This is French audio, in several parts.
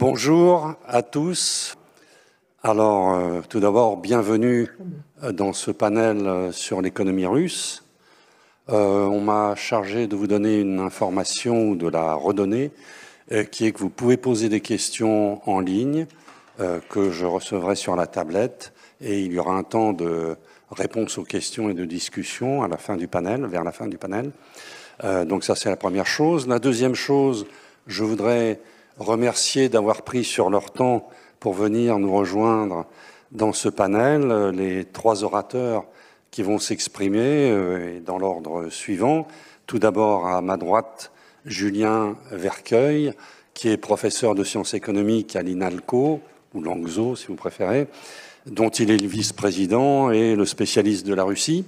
Bonjour à tous. Alors, tout d'abord, bienvenue dans ce panel sur l'économie russe. On m'a chargé de vous donner une information ou de la redonner, qui est que vous pouvez poser des questions en ligne que je recevrai sur la tablette, et il y aura un temps de réponse aux questions et de discussion à la fin du panel, vers la fin du panel. Donc ça, c'est la première chose. La deuxième chose, je voudrais remercier d'avoir pris sur leur temps pour venir nous rejoindre dans ce panel les trois orateurs qui vont s'exprimer dans l'ordre suivant. Tout d'abord, à ma droite, Julien Vercueil, qui est professeur de sciences économiques à l'INALCO, ou l'ANGZO si vous préférez, dont il est le vice-président et le spécialiste de la Russie.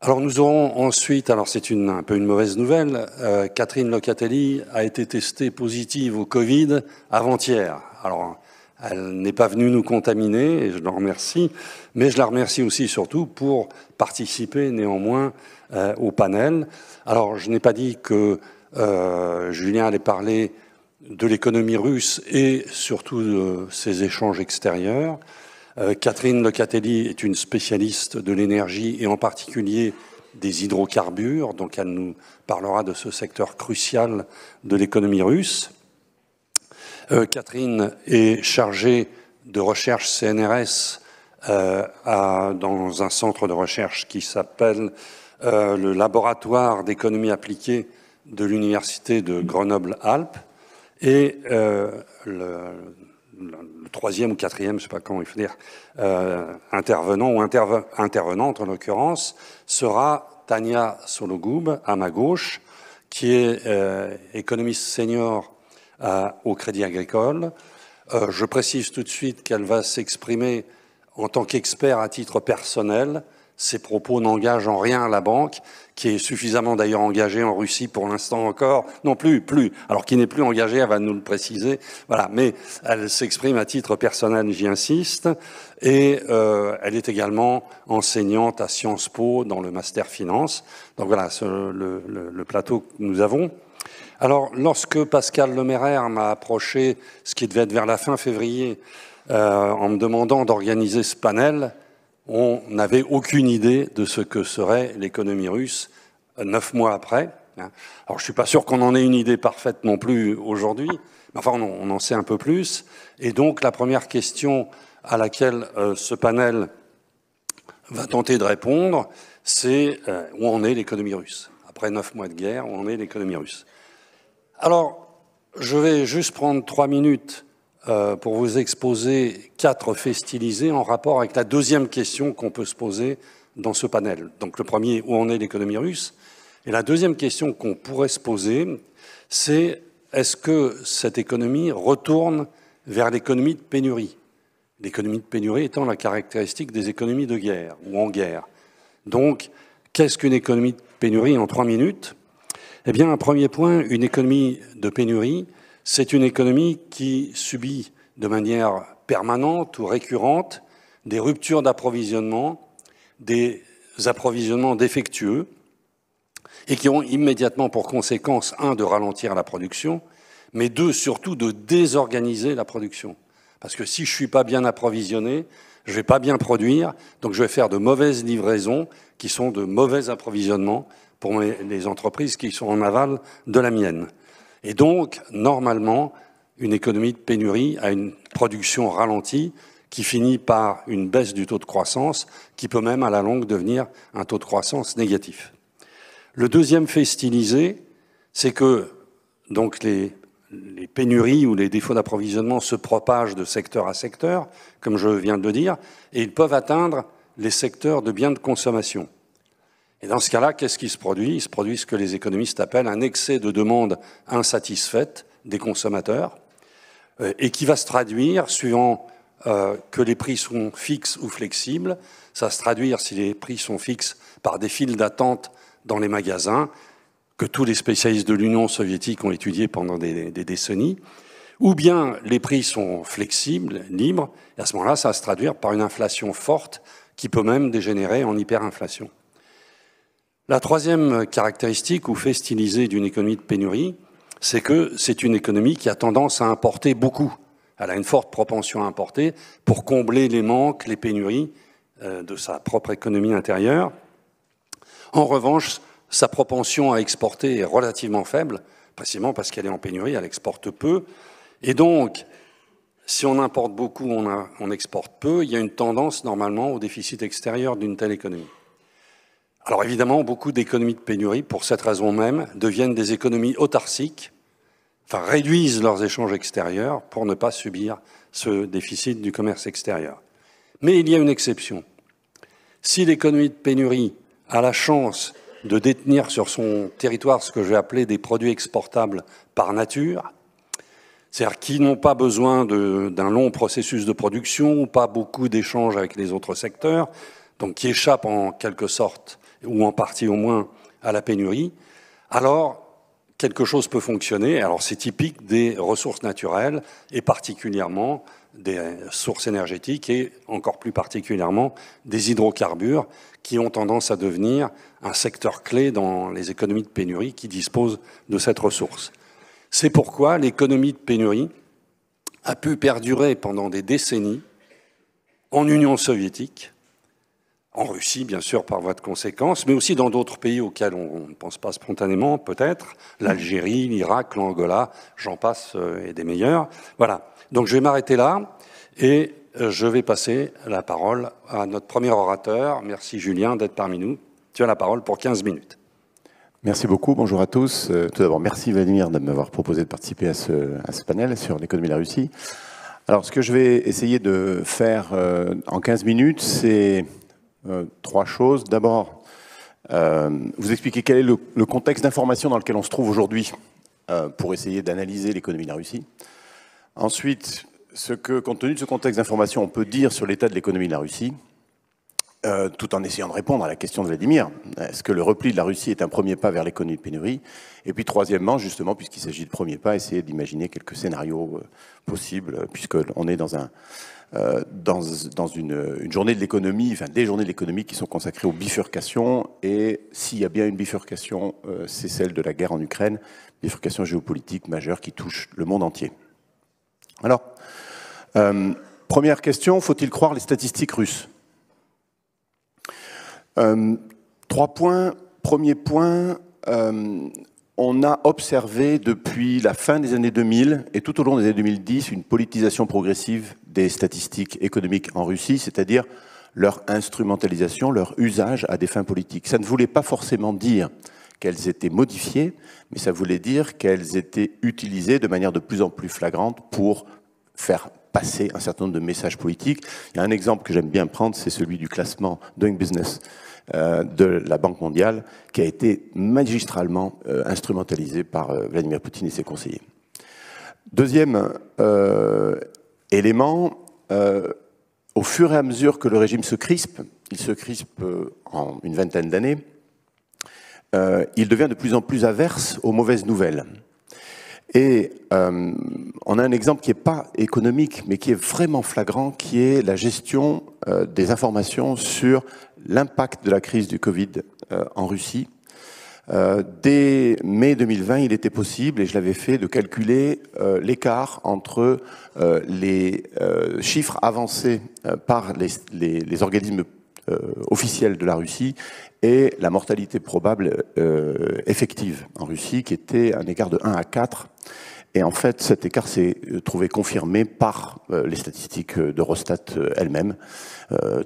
Alors nous aurons ensuite, alors c'est un peu une mauvaise nouvelle, Catherine Locatelli a été testée positive au Covid avant-hier. Alors elle n'est pas venue nous contaminer, et je l'en remercie, mais je la remercie aussi surtout pour participer néanmoins au panel. Alors je n'ai pas dit que Julien allait parler de l'économie russe et surtout de ses échanges extérieurs. Catherine Locatelli est une spécialiste de l'énergie et en particulier des hydrocarbures, donc elle nous parlera de ce secteur crucial de l'économie russe. Catherine est chargée de recherche CNRS dans un centre de recherche qui s'appelle le Laboratoire d'économie appliquée de l'Université de Grenoble-Alpes, et le troisième ou quatrième, je ne sais pas comment il faut dire, intervenant ou intervenante en l'occurrence, sera Tania Sologoub, à ma gauche, qui est économiste senior au Crédit Agricole. Je précise tout de suite qu'elle va s'exprimer en tant qu'expert à titre personnel. Ses propos n'engagent en rien la banque, qui est suffisamment d'ailleurs engagée en Russie pour l'instant encore. Non, plus. Alors qui n'est plus engagée, elle va nous le préciser. Voilà, mais elle s'exprime à titre personnel, j'y insiste. Et elle est également enseignante à Sciences Po dans le Master Finance. Donc voilà, le plateau que nous avons. Alors, lorsque Pascal Lemaire m'a approché, ce qui devait être vers la fin février, en me demandant d'organiser ce panel, on n'avait aucune idée de ce que serait l'économie russe 9 mois après. Alors, je ne suis pas sûr qu'on en ait une idée parfaite non plus aujourd'hui, mais enfin, on en sait un peu plus. Et donc, la première question à laquelle ce panel va tenter de répondre, c'est où en est l'économie russe? Après 9 mois de guerre, où en est l'économie russe? Alors, je vais juste prendre 3 minutes pour vous exposer 4 faits stylisés en rapport avec la deuxième question qu'on peut se poser dans ce panel. Donc le premier, où en est l'économie russe? Et la deuxième question qu'on pourrait se poser, c'est est-ce que cette économie retourne vers l'économie de pénurie? L'économie de pénurie étant la caractéristique des économies de guerre ou en guerre. Donc, qu'est-ce qu'une économie de pénurie en 3 minutes? Eh bien, un premier point, une économie de pénurie, c'est une économie qui subit de manière permanente ou récurrente des ruptures d'approvisionnement, des approvisionnements défectueux, et qui ont immédiatement pour conséquence, 1, de ralentir la production, mais 2, surtout de désorganiser la production. Parce que si je ne suis pas bien approvisionné, je ne vais pas bien produire, donc je vais faire de mauvaises livraisons qui sont de mauvais approvisionnements pour les entreprises qui sont en aval de la mienne. Et donc, normalement, une économie de pénurie a une production ralentie qui finit par une baisse du taux de croissance, qui peut même à la longue devenir un taux de croissance négatif. Le deuxième fait stylisé, c'est que donc les pénuries ou les défauts d'approvisionnement se propagent de secteur à secteur, comme je viens de le dire, et ils peuvent atteindre les secteurs de biens de consommation. Et dans ce cas-là, qu'est-ce qui se produit? Il se produit ce que les économistes appellent un excès de demande insatisfaite des consommateurs, et qui va se traduire, suivant que les prix sont fixes ou flexibles, ça va se traduire, si les prix sont fixes, par des files d'attente dans les magasins, que tous les spécialistes de l'Union soviétique ont étudié pendant des décennies, ou bien les prix sont flexibles, libres, et à ce moment-là, ça va se traduire par une inflation forte qui peut même dégénérer en hyperinflation. La troisième caractéristique ou fait stylisé d'une économie de pénurie, c'est que c'est une économie qui a tendance à importer beaucoup. Elle a une forte propension à importer pour combler les manques, les pénuries de sa propre économie intérieure. En revanche, sa propension à exporter est relativement faible, précisément parce qu'elle est en pénurie, elle exporte peu. Et donc, si on importe beaucoup, on exporte peu, il y a une tendance normalement au déficit extérieur d'une telle économie. Alors évidemment, beaucoup d'économies de pénurie, pour cette raison même, deviennent des économies autarciques, enfin réduisent leurs échanges extérieurs pour ne pas subir ce déficit du commerce extérieur. Mais il y a une exception. Si l'économie de pénurie a la chance de détenir sur son territoire ce que je vais appeler des produits exportables par nature, c'est-à-dire qui n'ont pas besoin d'un long processus de production ou pas beaucoup d'échanges avec les autres secteurs, donc qui échappent en quelque sorte, ou en partie au moins, à la pénurie, alors quelque chose peut fonctionner. Alors c'est typique des ressources naturelles et particulièrement des sources énergétiques et encore plus particulièrement des hydrocarbures qui ont tendance à devenir un secteur clé dans les économies de pénurie qui disposent de cette ressource. C'est pourquoi l'économie de pénurie a pu perdurer pendant des décennies en Union soviétique, en Russie, bien sûr, par voie de conséquence, mais aussi dans d'autres pays auxquels on ne pense pas spontanément, peut-être, l'Algérie, l'Irak, l'Angola, j'en passe, et des meilleurs. Voilà. Donc je vais m'arrêter là, et je vais passer la parole à notre premier orateur. Merci Julien d'être parmi nous. Tu as la parole pour 15 minutes. Merci beaucoup, bonjour à tous. Tout d'abord, merci Vladimir de m'avoir proposé de participer à ce panel sur l'économie de la Russie. Alors, ce que je vais essayer de faire en 15 minutes, c'est trois choses. D'abord, vous expliquer quel est le contexte d'information dans lequel on se trouve aujourd'hui pour essayer d'analyser l'économie de la Russie. Ensuite, ce que, compte tenu de ce contexte d'information, on peut dire sur l'état de l'économie de la Russie, tout en essayant de répondre à la question de Vladimir. Est-ce que le repli de la Russie est un premier pas vers l'économie de pénurie? Et puis troisièmement, justement, puisqu'il s'agit de premier pas, essayer d'imaginer quelques scénarios possibles, puisqu'on est dans une journée de l'économie, enfin des journées de l'économie qui sont consacrées aux bifurcations. Et s'il y a bien une bifurcation, c'est celle de la guerre en Ukraine, bifurcation géopolitique majeure qui touche le monde entier. Alors, première question, faut-il croire les statistiques russes? 3 points. Premier point, on a observé depuis la fin des années 2000 et tout au long des années 2010 une politisation progressive des statistiques économiques en Russie, c'est-à-dire leur instrumentalisation, leur usage à des fins politiques. Ça ne voulait pas forcément dire qu'elles étaient modifiées, mais ça voulait dire qu'elles étaient utilisées de manière de plus en plus flagrante pour faire passer un certain nombre de messages politiques. Il y a un exemple que j'aime bien prendre, c'est celui du classement Doing Business de la Banque mondiale, qui a été magistralement instrumentalisé par Vladimir Poutine et ses conseillers. Deuxième élément, au fur et à mesure que le régime se crispe, il se crispe en une vingtaine d'années, il devient de plus en plus averse aux mauvaises nouvelles. Et on a un exemple qui n'est pas économique, mais qui est vraiment flagrant, qui est la gestion des informations sur l'impact de la crise du Covid en Russie. Dès mai 2020, il était possible, et je l'avais fait, de calculer l'écart entre les chiffres avancés par les organismes officiels de la Russie et la mortalité probable effective en Russie, qui était un écart de 1 à 4. Et en fait, cet écart s'est trouvé confirmé par les statistiques d'Eurostat elles-mêmes,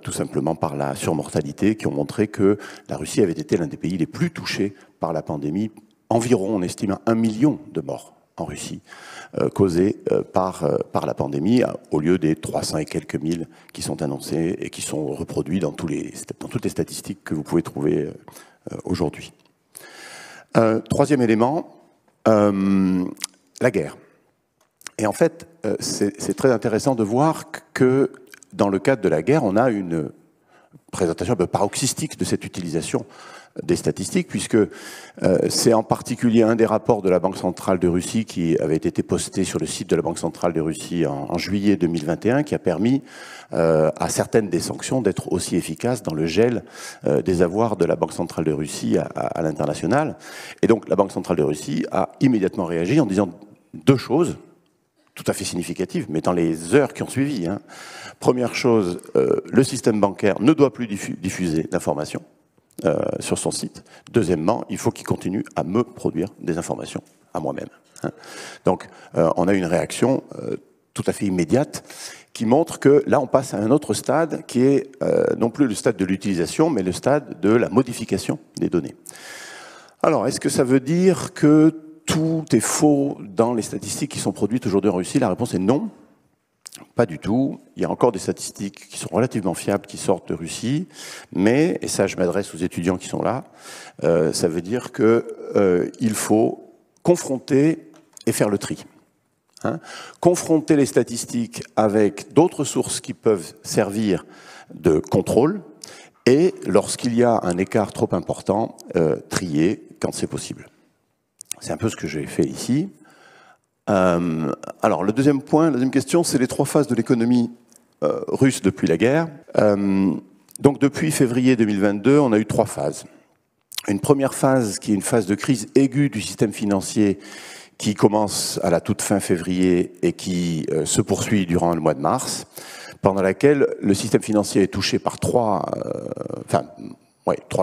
tout simplement par la surmortalité, qui ont montré que la Russie avait été l'un des pays les plus touchés par la pandémie. Environ, on estime, 1 million de morts en Russie, causés par la pandémie, au lieu des 300 et quelques mille qui sont annoncés et qui sont reproduits dans toutes les statistiques que vous pouvez trouver aujourd'hui. Troisième élément, la guerre. Et en fait, c'est très intéressant de voir que dans le cadre de la guerre, on a une présentation un peu paroxystique de cette utilisation des statistiques, puisque c'est en particulier un des rapports de la Banque centrale de Russie qui avait été posté sur le site de la Banque centrale de Russie en juillet 2021, qui a permis à certaines des sanctions d'être aussi efficaces dans le gel des avoirs de la Banque centrale de Russie à l'international. Et donc la Banque centrale de Russie a immédiatement réagi en disant deux choses tout à fait significatives, mais dans les heures qui ont suivi. Première chose, le système bancaire ne doit plus diffuser d'informations sur son site. Deuxièmement, il faut qu'il continue à me produire des informations à moi-même. Donc, on a une réaction tout à fait immédiate qui montre que là, on passe à un autre stade qui est non plus le stade de l'utilisation, mais le stade de la modification des données. Alors, est-ce que ça veut dire que tout est faux dans les statistiques qui sont produites aujourd'hui en Russie? La réponse est non. Pas du tout. Il y a encore des statistiques qui sont relativement fiables qui sortent de Russie, mais, et ça je m'adresse aux étudiants qui sont là, ça veut dire qu'il faut confronter et faire le tri. Confronter les statistiques avec d'autres sources qui peuvent servir de contrôle, et lorsqu'il y a un écart trop important, trier quand c'est possible. C'est un peu ce que j'ai fait ici. Alors, le deuxième point, la deuxième question, c'est les trois phases de l'économie russe depuis la guerre. Donc, depuis février 2022, on a eu trois phases. Une première phase qui est une phase de crise aiguë du système financier qui commence à la toute fin février et qui se poursuit durant le mois de mars, pendant laquelle le système financier est touché par trois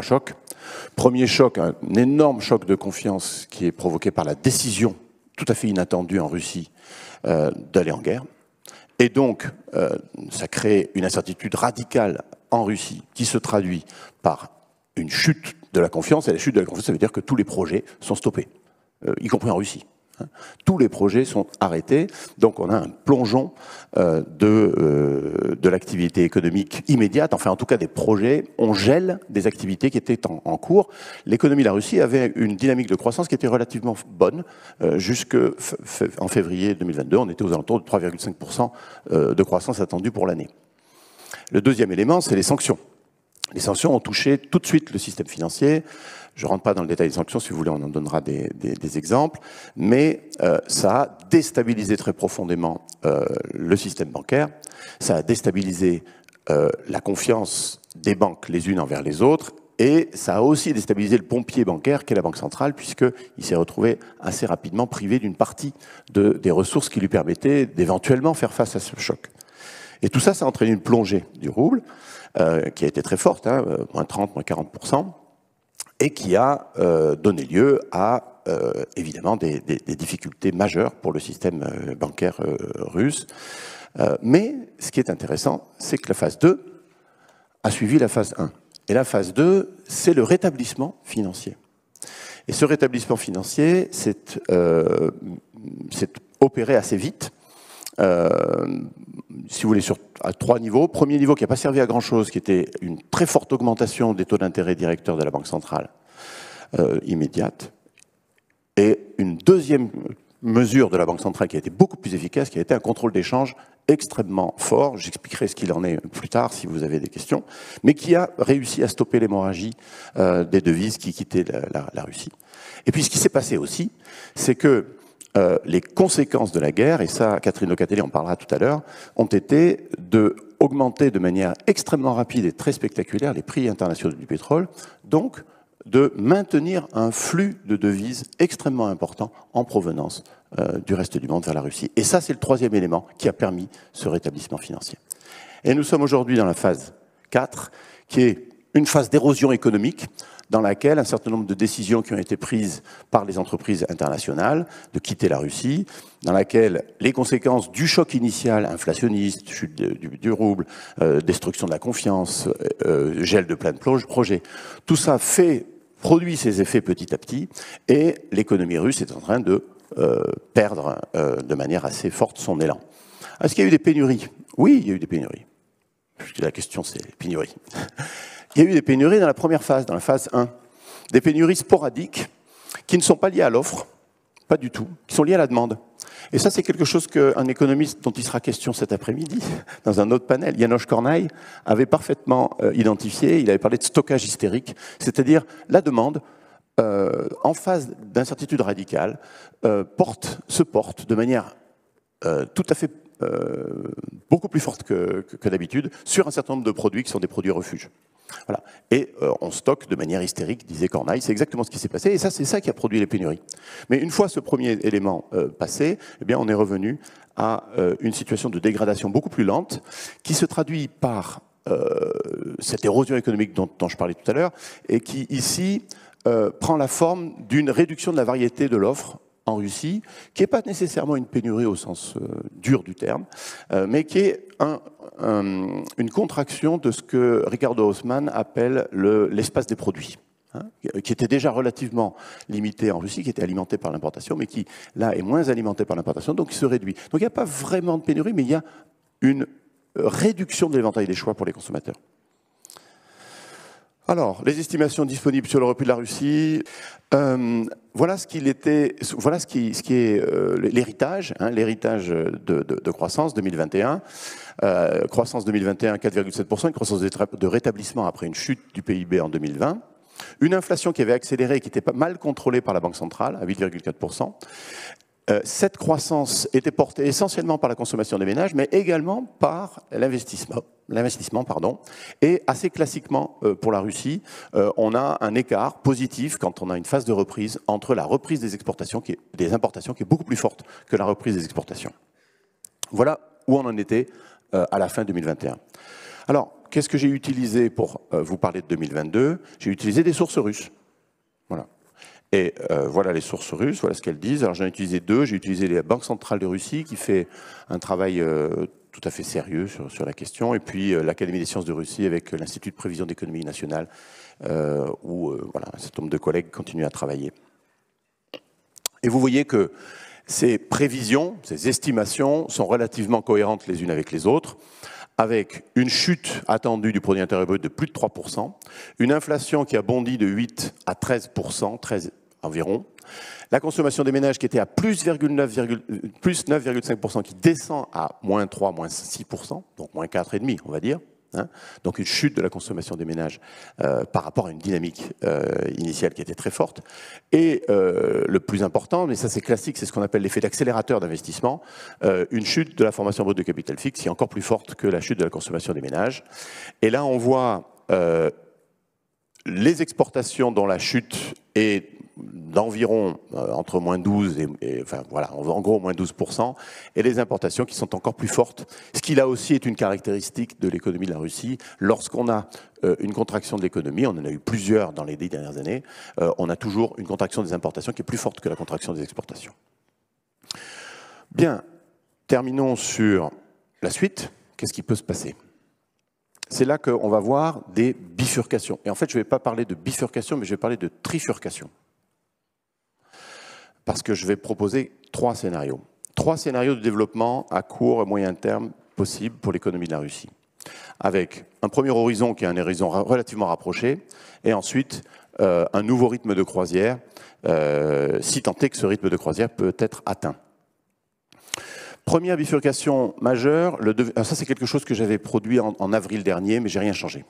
chocs. Premier choc, un énorme choc de confiance qui est provoqué par la décision tout à fait inattendu en Russie d'aller en guerre. Et donc, ça crée une incertitude radicale en Russie qui se traduit par une chute de la confiance. Et la chute de la confiance, ça veut dire que tous les projets sont stoppés, y compris en Russie. Tous les projets sont arrêtés, donc on a un plongeon de l'activité économique immédiate, enfin en tout cas des projets, on gèle des activités qui étaient en cours. L'économie de la Russie avait une dynamique de croissance qui était relativement bonne jusqu'en février 2022, on était aux alentours de 3,5% de croissance attendue pour l'année. Le deuxième élément, c'est les sanctions. Les sanctions ont touché tout de suite le système financier. Je ne rentre pas dans le détail des sanctions, si vous voulez, on en donnera des exemples, mais ça a déstabilisé très profondément le système bancaire, ça a déstabilisé la confiance des banques les unes envers les autres, et ça a aussi déstabilisé le pompier bancaire qu'est la Banque centrale, puisqu'il s'est retrouvé assez rapidement privé d'une partie des ressources qui lui permettaient d'éventuellement faire face à ce choc. Et tout ça, ça a entraîné une plongée du rouble, qui a été très forte, moins 30, moins 40%, et qui a donné lieu à, évidemment, des difficultés majeures pour le système bancaire russe. Mais ce qui est intéressant, c'est que la phase 2 a suivi la phase 1. Et la phase 2, c'est le rétablissement financier. Et ce rétablissement financier s'est opéré assez vite. Si vous voulez, à trois niveaux. Premier niveau qui n'a pas servi à grand-chose, qui était une très forte augmentation des taux d'intérêt directeurs de la Banque centrale immédiate. Et une deuxième mesure de la Banque centrale qui a été beaucoup plus efficace, qui a été un contrôle d'échange extrêmement fort. J'expliquerai ce qu'il en est plus tard si vous avez des questions, mais qui a réussi à stopper l'hémorragie des devises qui quittaient la Russie. Et puis ce qui s'est passé aussi, c'est que les conséquences de la guerre, et ça, Catherine Locatelli en parlera tout à l'heure, ont été d'augmenter de manière extrêmement rapide et très spectaculaire les prix internationaux du pétrole, donc de maintenir un flux de devises extrêmement important en provenance du reste du monde vers la Russie. Et ça, c'est le troisième élément qui a permis ce rétablissement financier. Et nous sommes aujourd'hui dans la phase 4, qui est une phase d'érosion économique, dans laquelle un certain nombre de décisions qui ont été prises par les entreprises internationales de quitter la Russie, dans laquelle les conséquences du choc initial inflationniste, chute du rouble, destruction de la confiance, gel de plein de projets, tout ça produit ses effets petit à petit, et l'économie russe est en train de perdre de manière assez forte son élan. Est-ce qu'il y a eu des pénuries? Oui, il y a eu des pénuries. Puisque la question, c'est les pénuries. Il y a eu des pénuries dans la première phase, dans la phase 1. Des pénuries sporadiques qui ne sont pas liées à l'offre, pas du tout, qui sont liées à la demande. Et ça, c'est quelque chose qu'un économiste dont il sera question cet après-midi, dans un autre panel, János Kornai, avait parfaitement identifié. Il avait parlé de stockage hystérique, c'est-à-dire la demande, en phase d'incertitude radicale, se porte de manière tout à fait beaucoup plus forte que d'habitude sur un certain nombre de produits qui sont des produits refuges. Voilà. Et on stocke de manière hystérique, disait Kornai. C'est exactement ce qui s'est passé. Et ça, c'est ça qui a produit les pénuries. Mais une fois ce premier élément passé, eh bien, on est revenu à une situation de dégradation beaucoup plus lente, qui se traduit par cette érosion économique dont je parlais tout à l'heure, et qui, ici, prend la forme d'une réduction de la variété de l'offre en Russie, qui n'est pas nécessairement une pénurie au sens dur du terme, mais qui est une contraction de ce que Ricardo Haussmann appelle l'espace des produits, hein, qui était déjà relativement limité en Russie, qui était alimenté par l'importation, mais qui, là, est moins alimenté par l'importation, donc il se réduit. Donc il n'y a pas vraiment de pénurie, mais il y a une réduction de l'éventail des choix pour les consommateurs. Alors, les estimations disponibles sur le repli de la Russie, voilà ce qui est l'héritage, hein, l'héritage de croissance 2021. Croissance 2021, 4,7%, une croissance de rétablissement après une chute du PIB en 2020. Une inflation qui avait accéléré et qui était pas mal contrôlée par la Banque centrale, à 8,4%. Cette croissance était portée essentiellement par la consommation des ménages, mais également par l'investissement, et assez classiquement pour la Russie, on a un écart positif quand on a une phase de reprise entre la reprise des importations qui est beaucoup plus forte que la reprise des exportations. Voilà où on en était à la fin 2021. Alors, qu'est-ce que j'ai utilisé pour vous parler de 2022 ? J'ai utilisé des sources russes. Voilà. Et voilà les sources russes, voilà ce qu'elles disent. Alors j'en ai utilisé deux. J'ai utilisé la Banque centrale de Russie qui fait un travail tout à fait sérieux sur la question, et puis l'Académie des sciences de Russie avec l'Institut de prévision d'économie nationale, où voilà, un certain nombre de collègues continuent à travailler. Et vous voyez que ces prévisions, ces estimations sont relativement cohérentes les unes avec les autres, avec une chute attendue du produit intérieur brut de plus de 3%, une inflation qui a bondi de 8 à 13%, 13 environ, la consommation des ménages qui était à plus 9,5%, qui descend à moins 3, moins 6%, donc moins 4,5 on va dire. Hein, donc une chute de la consommation des ménages par rapport à une dynamique initiale qui était très forte. Et le plus important, mais ça c'est classique, c'est ce qu'on appelle l'effet d'accélérateur d'investissement, une chute de la formation brute de capital fixe qui est encore plus forte que la chute de la consommation des ménages. Et là on voit les exportations dont la chute est d'environ entre moins 12 et enfin voilà, en gros moins 12%, et les importations qui sont encore plus fortes, ce qui là aussi est une caractéristique de l'économie de la Russie. Lorsqu'on a une contraction de l'économie, on en a eu plusieurs dans les 10 dernières années, on a toujours une contraction des importations qui est plus forte que la contraction des exportations. Bien, terminons sur la suite. Qu'est-ce qui peut se passer ? C'est là qu'on va voir des bifurcations. Et en fait, je ne vais pas parler de bifurcation, mais je vais parler de trifurcation. Parce que je vais proposer 3 scénarios. 3 scénarios de développement à court et moyen terme possibles pour l'économie de la Russie. Avec un premier horizon qui est un horizon relativement rapproché, et ensuite un nouveau rythme de croisière, si tant est que ce rythme de croisière peut être atteint. Première bifurcation majeure, alors ça c'est quelque chose que j'avais produit en avril dernier, mais j'ai rien changé.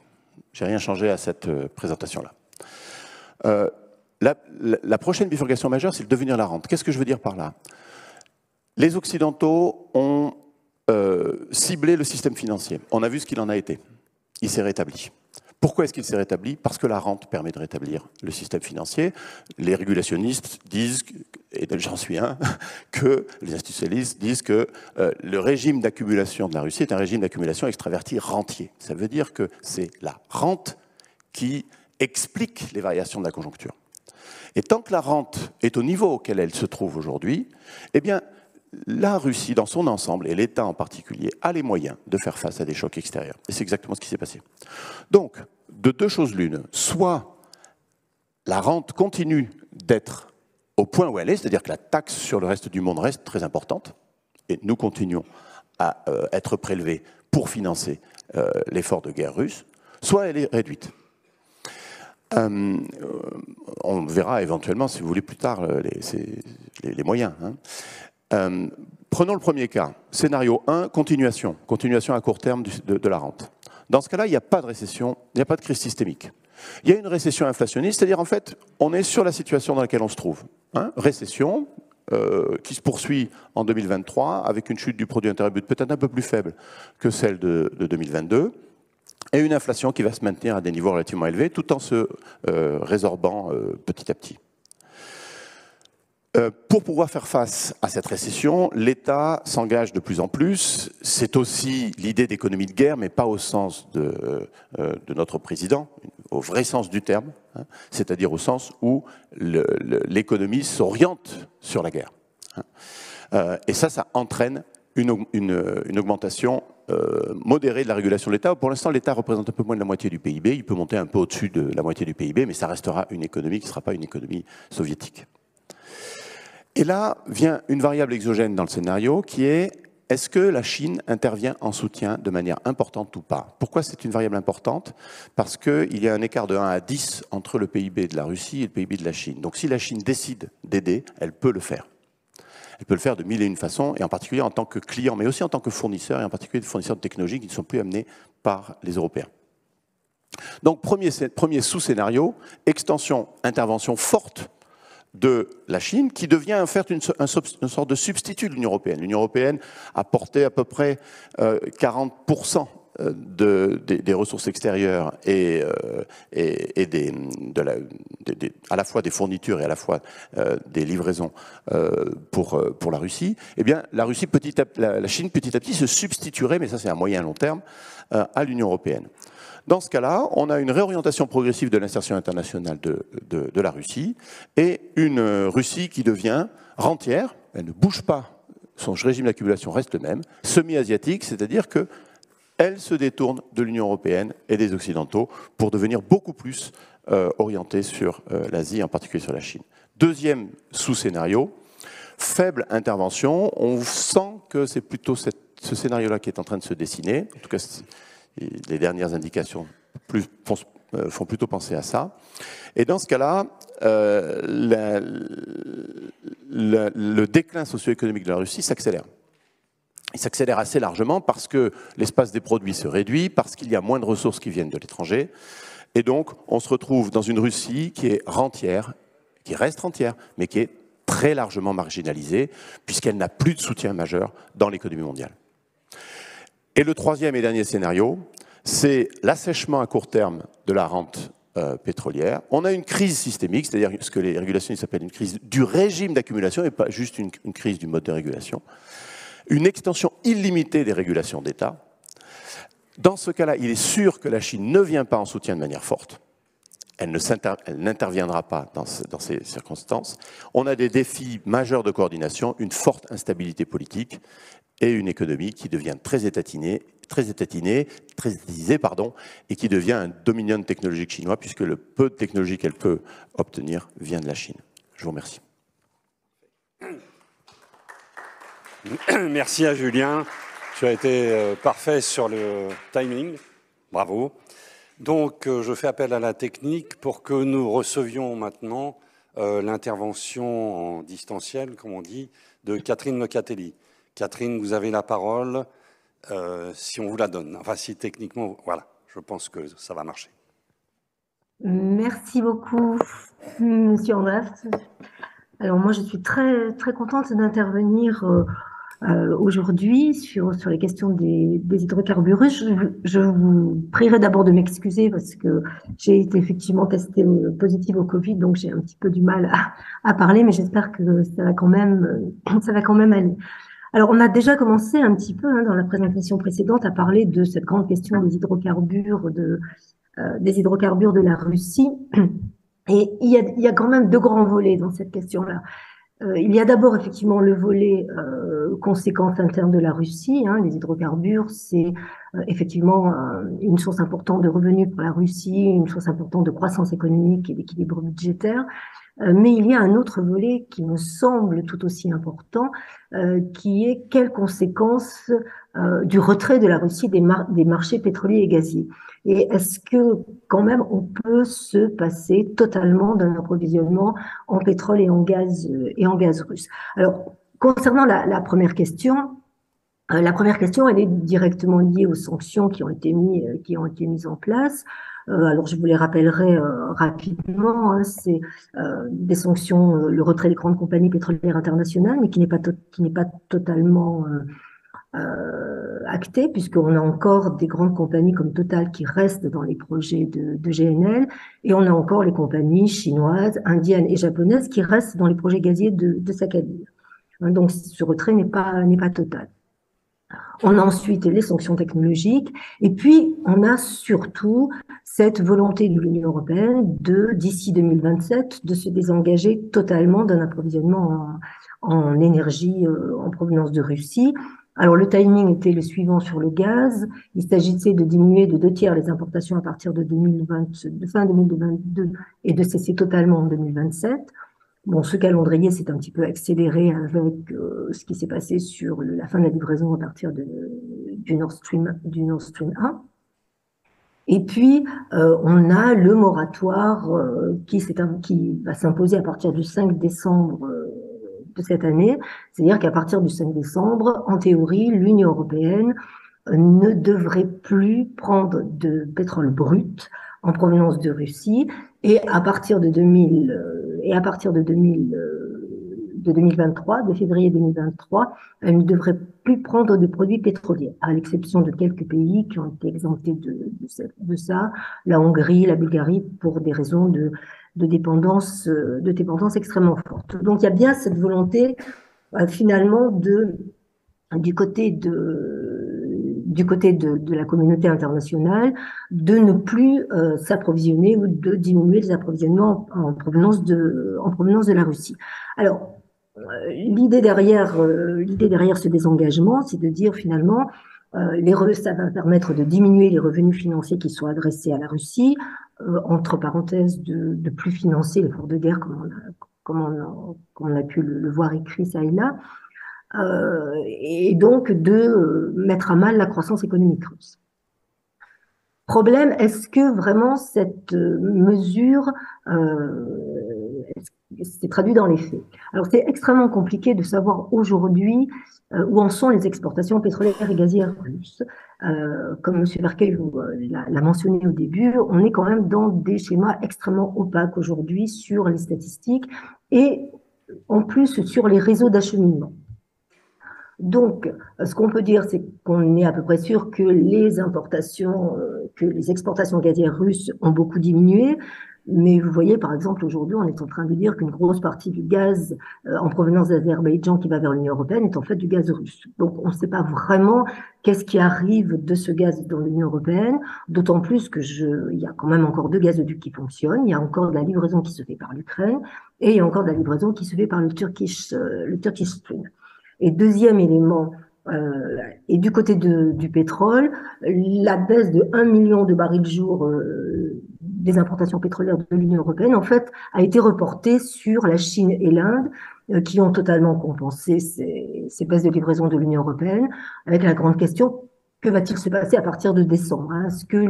J'ai rien changé à cette présentation-là. La prochaine bifurcation majeure, c'est le devenir de la rente. Qu'est-ce que je veux dire par là ? Les Occidentaux ont ciblé le système financier. On a vu ce qu'il en a été. Il s'est rétabli. Pourquoi est-ce qu'il s'est rétabli ? Parce que la rente permet de rétablir le système financier. Les régulationnistes disent, et j'en suis un, que les institutionnalistes disent que le régime d'accumulation de la Russie est un régime d'accumulation extraverti rentier. Ça veut dire que c'est la rente qui explique les variations de la conjoncture. Et tant que la rente est au niveau auquel elle se trouve aujourd'hui, eh bien, la Russie dans son ensemble, et l'État en particulier, a les moyens de faire face à des chocs extérieurs. Et c'est exactement ce qui s'est passé. Donc, de deux choses l'une, soit la rente continue d'être au point où elle est, c'est-à-dire que la taxe sur le reste du monde reste très importante, et nous continuons à être prélevés pour financer l'effort de guerre russe, soit elle est réduite. On verra éventuellement, si vous voulez, plus tard les moyens. Hein. Prenons le premier cas, scénario 1, continuation à court terme de la rente. Dans ce cas-là, il n'y a pas de récession, il n'y a pas de crise systémique. Il y a une récession inflationniste, c'est-à-dire en fait, on est sur la situation dans laquelle on se trouve. Récession qui se poursuit en 2023 avec une chute du produit intérieur brut peut-être un peu plus faible que celle de 2022 et une inflation qui va se maintenir à des niveaux relativement élevés tout en se résorbant petit à petit. Pour pouvoir faire face à cette récession, l'État s'engage de plus en plus. C'est aussi l'idée d'économie de guerre, mais pas au sens de notre président, au vrai sens du terme, c'est-à-dire au sens où l'économie s'oriente sur la guerre. Et ça entraîne une augmentation modérée de la régulation de l'État. Pour l'instant, l'État représente un peu moins de la moitié du PIB. Il peut monter un peu au-dessus de la moitié du PIB, mais ça restera une économie qui ne sera pas une économie soviétique. Et là vient une variable exogène dans le scénario qui est est-ce que la Chine intervient en soutien de manière importante ou pas? Pourquoi c'est une variable importante? Parce qu'il y a un écart de 1 à 10 entre le PIB de la Russie et le PIB de la Chine. Donc si la Chine décide d'aider, elle peut le faire. Elle peut le faire de mille et une façons, et en particulier en tant que client, mais aussi en tant que fournisseur, et en particulier de fournisseurs de technologies qui ne sont plus amenés par les Européens. Donc premier sous-scénario, extension, intervention forte de la Chine, qui devient en fait une sorte de substitut de l'Union européenne. L'Union européenne a porté à peu près 40% des ressources extérieures et à la fois des fournitures et à la fois des livraisons pour la Russie. Eh bien, la Chine petit à petit se substituerait, mais ça c'est à moyen et long terme, à l'Union européenne. Dans ce cas-là, on a une réorientation progressive de l'insertion internationale de la Russie et une Russie qui devient rentière, elle ne bouge pas, son régime d'accumulation reste le même, semi-asiatique, c'est-à-dire qu'elle se détourne de l'Union européenne et des Occidentaux pour devenir beaucoup plus orientée sur l'Asie, en particulier sur la Chine. Deuxième sous-scénario, faible intervention, on sent que c'est plutôt ce scénario-là qui est en train de se dessiner, en tout cas les dernières indications font plutôt penser à ça. Et dans ce cas-là, le déclin socio-économique de la Russie s'accélère. Il s'accélère assez largement parce que l'espace des produits se réduit, parce qu'il y a moins de ressources qui viennent de l'étranger. Et donc, on se retrouve dans une Russie qui est rentière, qui reste rentière, mais qui est très largement marginalisée, puisqu'elle n'a plus de soutien majeur dans l'économie mondiale. Et le troisième et dernier scénario, c'est l'assèchement à court terme de la rente pétrolière. On a une crise systémique, c'est-à-dire ce que les régulationnistes appellent une crise du régime d'accumulation et pas juste une crise du mode de régulation. Une extension illimitée des régulations d'État. Dans ce cas-là, il est sûr que la Chine ne vient pas en soutien de manière forte. Elle n'interviendra pas dans ces circonstances. On a des défis majeurs de coordination, une forte instabilité politique et une économie qui devient très étatisée, et qui devient un dominion technologique chinois, puisque le peu de technologie qu'elle peut obtenir vient de la Chine. Je vous remercie. Merci à Julien. Tu as été parfait sur le timing. Bravo. Donc, je fais appel à la technique pour que nous recevions maintenant l'intervention en distanciel, comme on dit, de Catherine Locatelli. Catherine, vous avez la parole, si on vous la donne. Enfin, si techniquement, voilà, je pense que ça va marcher. Merci beaucoup, Monsieur Andras. Alors moi, je suis très, très contente d'intervenir aujourd'hui sur les questions des hydrocarbures. Je vous prierai d'abord de m'excuser parce que j'ai été effectivement testée positive au Covid, donc j'ai un petit peu du mal à parler, mais j'espère que ça va quand même aller. Alors, on a déjà commencé un petit peu dans la présentation précédente à parler de cette grande question des hydrocarbures de la Russie. Et il y a quand même deux grands volets dans cette question-là. Il y a d'abord effectivement le volet conséquences internes de la Russie. Les hydrocarbures, c'est effectivement une source importante de revenus pour la Russie, une source importante de croissance économique et d'équilibre budgétaire. Mais il y a un autre volet qui me semble tout aussi important, qui est quelles conséquences du retrait de la Russie des marchés pétroliers et gaziers. Et est-ce que quand même on peut se passer totalement d'un approvisionnement en pétrole et en gaz russe? Alors concernant la première question, elle est directement liée aux sanctions qui ont été mises en place. Alors, je vous les rappellerai rapidement. Hein, c'est des sanctions, le retrait des grandes compagnies pétrolières internationales, mais qui n'est pas totalement acté, puisqu'on a encore des grandes compagnies comme Total qui restent dans les projets de GNL, et on a encore les compagnies chinoises, indiennes et japonaises qui restent dans les projets gaziers de Sakhalin. Hein, donc, ce retrait n'est pas total. On a ensuite les sanctions technologiques, et puis on a surtout cette volonté de l'Union européenne d'ici 2027, de se désengager totalement d'un approvisionnement en énergie en provenance de Russie. Alors le timing était le suivant sur le gaz. Il s'agissait de diminuer de 2/3 les importations à partir de fin 2022 et de cesser totalement en 2027. Bon, ce calendrier s'est un petit peu accéléré avec ce qui s'est passé sur la fin de la livraison à partir du Nord Stream 1. Et puis, on a le moratoire qui va s'imposer à partir du 5 décembre de cette année. C'est-à-dire qu'à partir du 5 décembre, en théorie, l'Union européenne ne devrait plus prendre de pétrole brut en provenance de Russie, et à partir de 2023, de février 2023, elle ne devrait plus prendre de produits pétroliers, à l'exception de quelques pays qui ont été exemptés de ça, la Hongrie, la Bulgarie, pour des raisons de dépendance extrêmement forte. Donc il y a bien cette volonté, finalement, du côté de la communauté internationale, de ne plus s'approvisionner ou de diminuer les approvisionnements en provenance de la Russie. Alors, l'idée derrière ce désengagement, c'est de dire finalement, ça va permettre de diminuer les revenus financiers qui sont adressés à la Russie, entre parenthèses, de plus financer l'effort de guerre comme on a pu le voir écrit ça et là, et donc de mettre à mal la croissance économique russe. Problème, est-ce que vraiment cette mesure s'est traduite dans les faits? Alors c'est extrêmement compliqué de savoir aujourd'hui où en sont les exportations pétrolières et gazières russes. Comme M. Berkel l'a mentionné au début, on est quand même dans des schémas extrêmement opaques aujourd'hui sur les statistiques et en plus sur les réseaux d'acheminement. Donc, ce qu'on peut dire, c'est qu'on est à peu près sûr que les exportations gazières russes ont beaucoup diminué. Mais vous voyez, par exemple, aujourd'hui, on est en train de dire qu'une grosse partie du gaz en provenance d'Azerbaïdjan qui va vers l'Union européenne est en fait du gaz russe. Donc, on ne sait pas vraiment qu'est-ce qui arrive de ce gaz dans l'Union européenne, d'autant plus il y a quand même encore 2 gazoducs qui fonctionnent. Il y a encore de la livraison qui se fait par l'Ukraine et il y a encore de la livraison qui se fait par le Turkish Stream. Et deuxième élément, et du côté du pétrole, la baisse de 1 million de barils jour des importations pétrolières de l'Union européenne, en fait, a été reportée sur la Chine et l'Inde, qui ont totalement compensé ces baisses de livraison de l'Union européenne, avec la grande question, que va-t-il se passer à partir de décembre? Est-ce que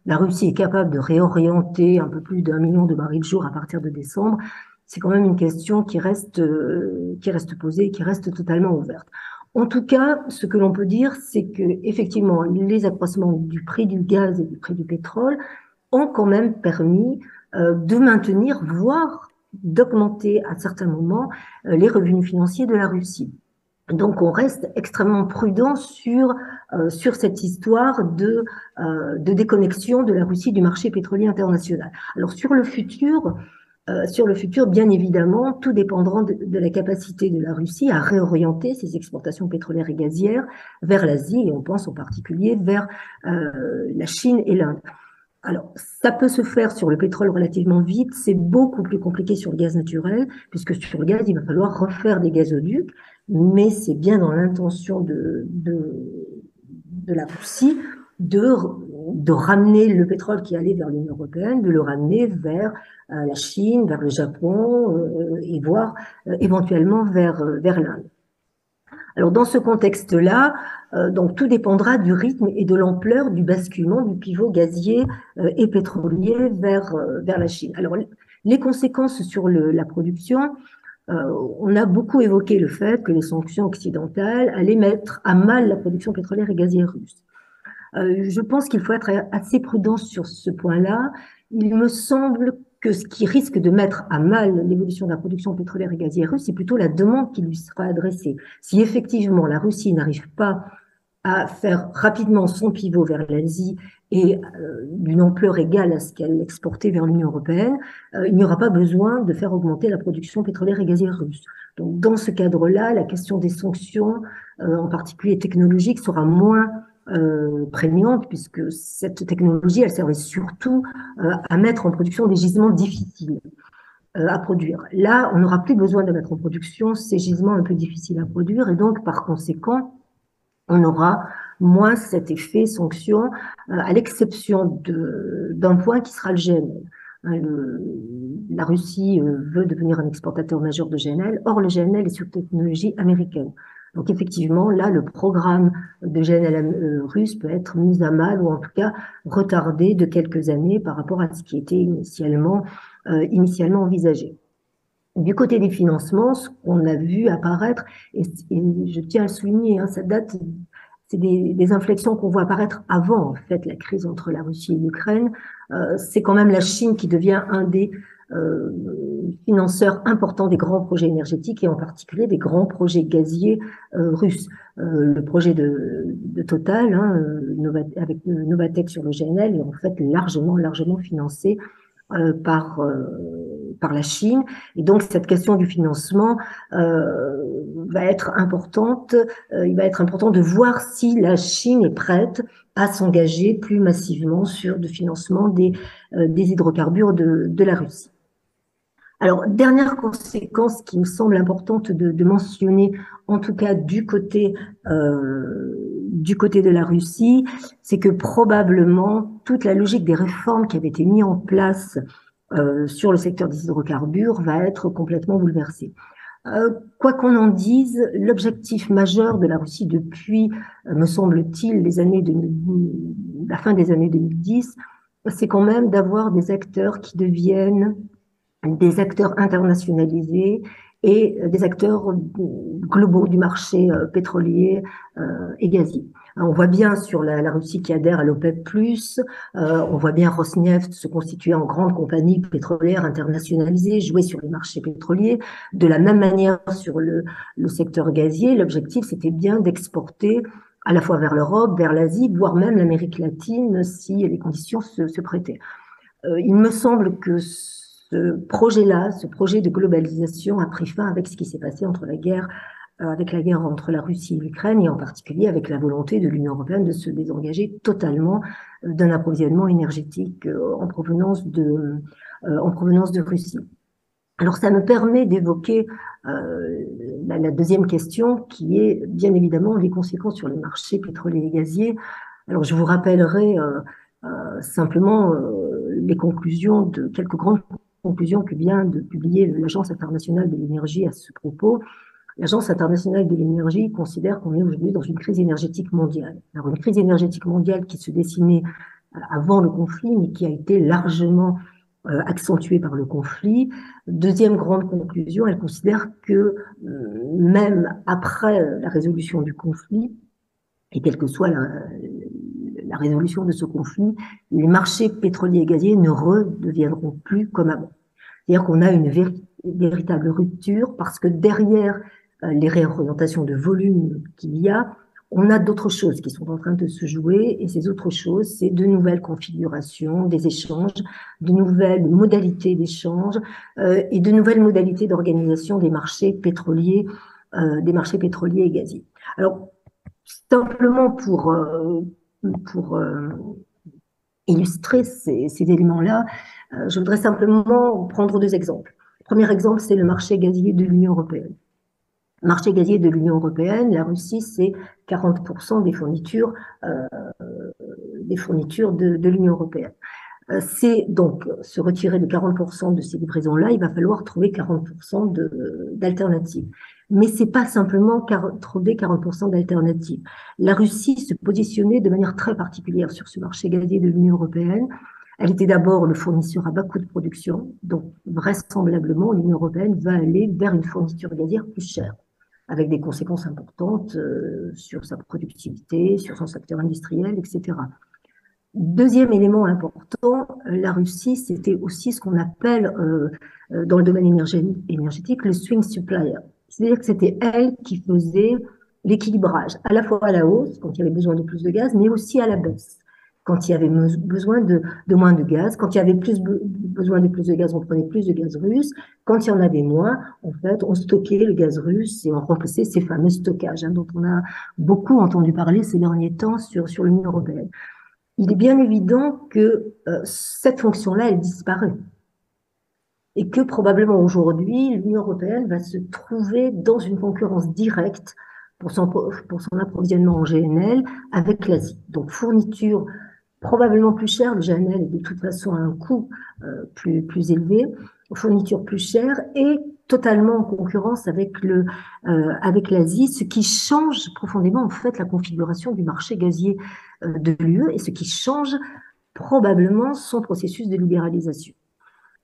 la Russie est capable de réorienter un peu plus d'1 million de barils jour à partir de décembre? C'est quand même une question qui reste posée, qui reste totalement ouverte. En tout cas, ce que l'on peut dire, c'est que effectivement, les accroissements du prix du gaz et du prix du pétrole ont quand même permis de maintenir, voire d'augmenter à certains moments les revenus financiers de la Russie. Donc, on reste extrêmement prudent sur cette histoire de déconnexion de la Russie du marché pétrolier international. Alors, sur le futur, bien évidemment, tout dépendra de la capacité de la Russie à réorienter ses exportations pétrolières et gazières vers l'Asie, et on pense en particulier vers la Chine et l'Inde. Alors, ça peut se faire sur le pétrole relativement vite, c'est beaucoup plus compliqué sur le gaz naturel, puisque sur le gaz, il va falloir refaire des gazoducs, mais c'est bien dans l'intention de la Russie de ramener le pétrole qui allait vers l'Union européenne, de le ramener vers la Chine, vers le Japon, et voire éventuellement vers l'Inde. Alors, dans ce contexte-là, donc tout dépendra du rythme et de l'ampleur du basculement du pivot gazier et pétrolier vers la Chine. Alors, les conséquences sur la production, on a beaucoup évoqué le fait que les sanctions occidentales allaient mettre à mal la production pétrolière et gazière russe. Je pense qu'il faut être assez prudent sur ce point-là. Il me semble que ce qui risque de mettre à mal l'évolution de la production pétrolière et gazière russe, c'est plutôt la demande qui lui sera adressée. Si effectivement la Russie n'arrive pas à faire rapidement son pivot vers l'Asie et d'une ampleur égale à ce qu'elle exportait vers l'Union européenne, il n'y aura pas besoin de faire augmenter la production pétrolière et gazière russe. Donc, dans ce cadre-là, la question des sanctions, en particulier technologiques, sera moins prégnante, puisque cette technologie, elle servait surtout à mettre en production des gisements difficiles à produire. Là, on n'aura plus besoin de mettre en production ces gisements un peu difficiles à produire, et donc, par conséquent, on aura moins cet effet sanction, à l'exception d'un point qui sera le GNL. La Russie veut devenir un exportateur majeur de GNL, or le GNL est sur technologie américaine. Donc effectivement, là, le programme de GNL russe peut être mis à mal, ou en tout cas retardé de quelques années par rapport à ce qui était initialement envisagé. Du côté des financements, ce qu'on a vu apparaître, et je tiens à le souligner, hein, ça date, c'est des inflexions qu'on voit apparaître avant, en fait, la crise entre la Russie et l'Ukraine. C'est quand même la Chine qui devient un des financeurs importants des grands projets énergétiques, et en particulier des grands projets gaziers russes. Le projet de Total, hein, avec Novatek sur le GNL, est en fait largement financé par la Chine. Et donc, cette question du financement va être importante. Il va être important de voir si la Chine est prête à s'engager plus massivement sur le financement des hydrocarbures de la Russie. Alors, dernière conséquence qui me semble importante de mentionner, en tout cas du côté de la Russie, c'est que probablement toute la logique des réformes qui avaient été mises en place sur le secteur des hydrocarbures va être complètement bouleversée. Quoi qu'on en dise, l'objectif majeur de la Russie depuis, me semble-t-il, la fin des années 2010, c'est quand même d'avoir des acteurs qui deviennent des acteurs internationalisés et des acteurs globaux du marché pétrolier et gazier. On voit bien sur la Russie qui adhère à l'OPEP+, on voit bien Rosneft se constituer en grande compagnie pétrolière internationalisée, jouer sur les marchés pétroliers. De la même manière sur le secteur gazier, l'objectif c'était bien d'exporter à la fois vers l'Europe, vers l'Asie, voire même l'Amérique latine si les conditions se prêtaient. Il me semble que ce projet-là, ce projet de globalisation a pris fin avec ce qui s'est passé avec la guerre entre la Russie et l'Ukraine, et en particulier avec la volonté de l'Union européenne de se désengager totalement d'un approvisionnement énergétique en provenance de Russie. Alors ça me permet d'évoquer la deuxième question, qui est bien évidemment les conséquences sur les marchés pétroliers et gaziers. Alors je vous rappellerai simplement les conclusions quelques grandes conclusions que vient de publier l'Agence internationale de l'énergie à ce propos. L'Agence internationale de l'énergie considère qu'on est aujourd'hui dans une crise énergétique mondiale. Alors une crise énergétique mondiale qui se dessinait avant le conflit, mais qui a été largement accentuée par le conflit. Deuxième grande conclusion, elle considère que même après la résolution du conflit, et quelle que soit la résolution de ce conflit, les marchés pétroliers et gaziers ne redeviendront plus comme avant. C'est-à-dire qu'on a une véritable rupture, parce que derrière les réorientations de volume qu'il y a, on a d'autres choses qui sont en train de se jouer, et ces autres choses, c'est de nouvelles configurations des échanges, de nouvelles modalités d'échange et de nouvelles modalités d'organisation des marchés pétroliers et gaziers. Alors, simplement pour illustrer ces éléments-là, je voudrais simplement prendre deux exemples. Le premier exemple, c'est le marché gazier de l'Union européenne. Le marché gazier de l'Union européenne, la Russie, c'est 40% des fournitures de l'Union européenne. C'est donc se retirer de 40% de ces livraisons-là, il va falloir trouver 40% d'alternatives. Mais c'est pas simplement trouver 40% d'alternatives. La Russie se positionnait de manière très particulière sur ce marché gazier de l'Union européenne. Elle était d'abord le fournisseur à bas coût de production, donc vraisemblablement l'Union européenne va aller vers une fourniture gazière plus chère, avec des conséquences importantes sur sa productivité, sur son secteur industriel, etc. Deuxième élément important, la Russie, c'était aussi ce qu'on appelle dans le domaine énergétique le swing supplier. C'est-à-dire que c'était elle qui faisait l'équilibrage, à la fois à la hausse, quand il y avait besoin de plus de gaz, mais aussi à la baisse, quand il y avait besoin de moins de gaz. Quand il y avait besoin de plus de gaz, on prenait plus de gaz russe. Quand il y en avait moins, en fait, on stockait le gaz russe et on remplaçait ces fameux stockages dont on a beaucoup entendu parler ces derniers temps sur l'Union européenne. Il est bien évident que cette fonction-là, elle disparaît. Et que probablement aujourd'hui, l'Union européenne va se trouver dans une concurrence directe pour son approvisionnement en GNL avec l'Asie. Donc fourniture probablement plus chère, le GNL est de toute façon à un coût plus élevé, fourniture plus chère et totalement en concurrence avec l'Asie, ce qui change profondément en fait la configuration du marché gazier de l'UE et ce qui change probablement son processus de libéralisation.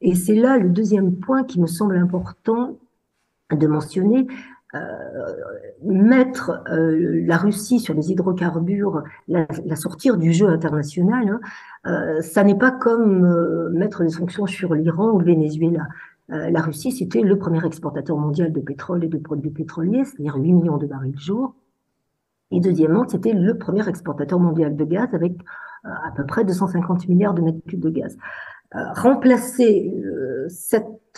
Et c'est là le deuxième point qui me semble important de mentionner. Mettre la Russie sur les hydrocarbures, la sortir du jeu international, ça n'est pas comme mettre des sanctions sur l'Iran ou le Venezuela. La Russie, c'était le premier exportateur mondial de pétrole et de produits pétroliers, c'est-à-dire 8 millions de barils jour. Et deuxièmement, c'était le premier exportateur mondial de gaz avec à peu près 250 milliards de mètres cubes de gaz. Remplacer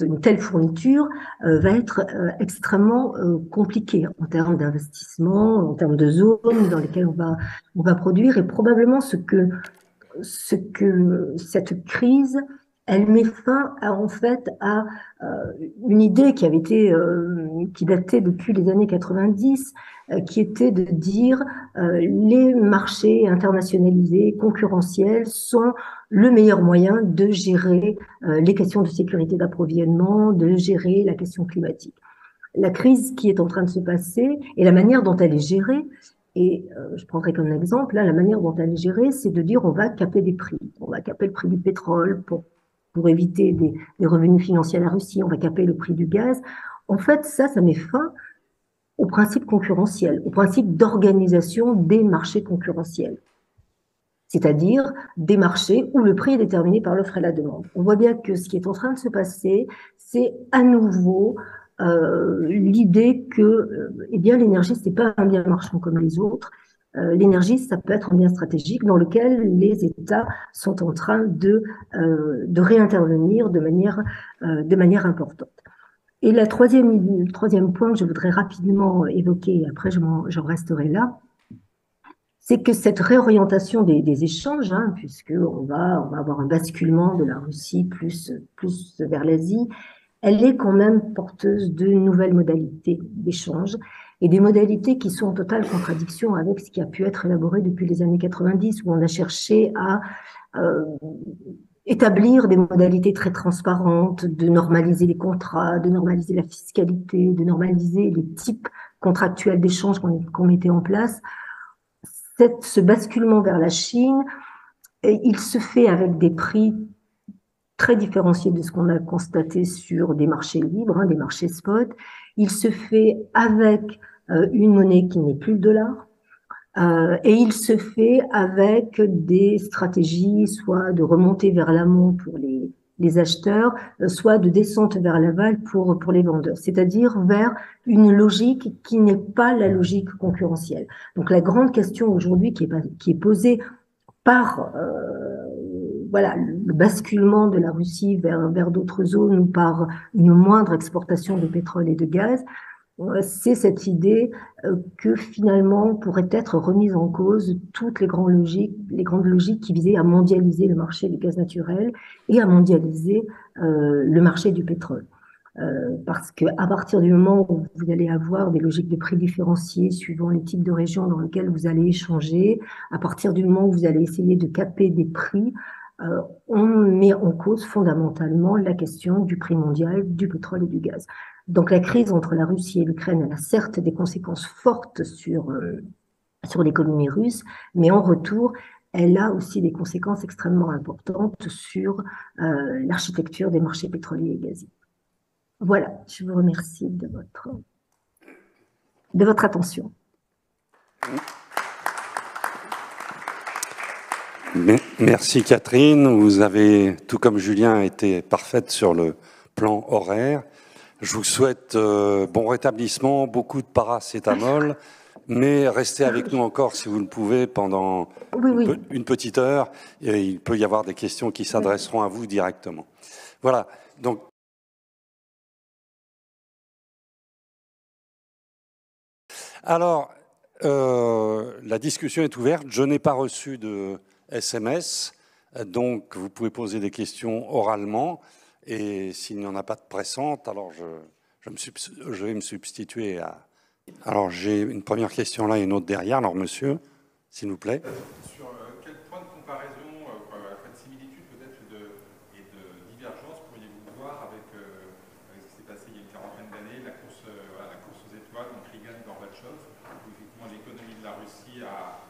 une telle fourniture va être extrêmement compliqué en termes d'investissement, en termes de zones dans lesquelles on va produire, et probablement ce que cette crise, elle met fin en fait à une idée qui avait été qui datait depuis les années 90, qui était de dire les marchés internationalisés, concurrentiels, sont le meilleur moyen de gérer les questions de sécurité d'approvisionnement, de gérer la question climatique. La crise qui est en train de se passer et la manière dont elle est gérée, et je prendrai comme exemple, là, la manière dont elle est gérée, c'est de dire on va caper des prix. On va caper le prix du pétrole pour éviter des revenus financiers à la Russie, on va caper le prix du gaz. En fait, ça met fin au principe concurrentiel, au principe d'organisation des marchés concurrentiels, c'est-à-dire des marchés où le prix est déterminé par l'offre et la demande. On voit bien que ce qui est en train de se passer, c'est à nouveau l'idée que eh bien, l'énergie, c'est pas un bien marchand comme les autres. L'énergie, ça peut être un bien stratégique dans lequel les États sont en train de réintervenir de manière importante. Et le troisième point que je voudrais rapidement évoquer, et après j'en resterai là, c'est que cette réorientation des échanges, puisqu'on va avoir un basculement de la Russie plus vers l'Asie, elle est quand même porteuse de nouvelles modalités d'échange et des modalités qui sont en totale contradiction avec ce qui a pu être élaboré depuis les années 90, où on a cherché à établir des modalités très transparentes, de normaliser les contrats, de normaliser la fiscalité, de normaliser les types contractuels d'échange qu'on mettait en place. Ce basculement vers la Chine, il se fait avec des prix très différenciés de ce qu'on a constaté sur des marchés libres, des marchés spot. Il se fait avec une monnaie qui n'est plus le dollar. Et il se fait avec des stratégies, soit de remonter vers l'amont pour les acheteurs, soit de descente vers l'aval pour les vendeurs, c'est-à-dire vers une logique qui n'est pas la logique concurrentielle. Donc la grande question aujourd'hui qui est posée par le basculement de la Russie vers d'autres zones ou par une moindre exportation de pétrole et de gaz, c'est cette idée que finalement pourrait être remise en cause toutes les grandes logiques qui visaient à mondialiser le marché du gaz naturel et à mondialiser le marché du pétrole. Parce qu'à partir du moment où vous allez avoir des logiques de prix différenciés suivant les types de régions dans lesquelles vous allez échanger, à partir du moment où vous allez essayer de caper des prix, on met en cause fondamentalement la question du prix mondial du pétrole et du gaz. Donc la crise entre la Russie et l'Ukraine, elle a certes des conséquences fortes sur l'économie russe, mais en retour, elle a aussi des conséquences extrêmement importantes sur l'architecture des marchés pétroliers et gaziers. Voilà, je vous remercie de votre attention. Merci Catherine, vous avez, tout comme Julien, été parfaite sur le plan horaire. Je vous souhaite bon rétablissement, beaucoup de paracétamol, mais restez avec nous encore si vous le pouvez pendant une petite heure. Et il peut y avoir des questions qui s'adresseront à vous directement. Voilà, donc. Alors, la discussion est ouverte. Je n'ai pas reçu de SMS, donc vous pouvez poser des questions oralement. Et s'il n'y en a pas de pressante, alors je vais me substituer à... Alors j'ai une première question là et une autre derrière. Alors monsieur, s'il vous plaît. Sur quel point de comparaison, de similitude peut-être et de divergence pourriez-vous voir avec ce qui s'est passé il y a une quarantaine d'années, la course aux étoiles entre Reagan et Gorbatchev, où effectivement l'économie de la Russie a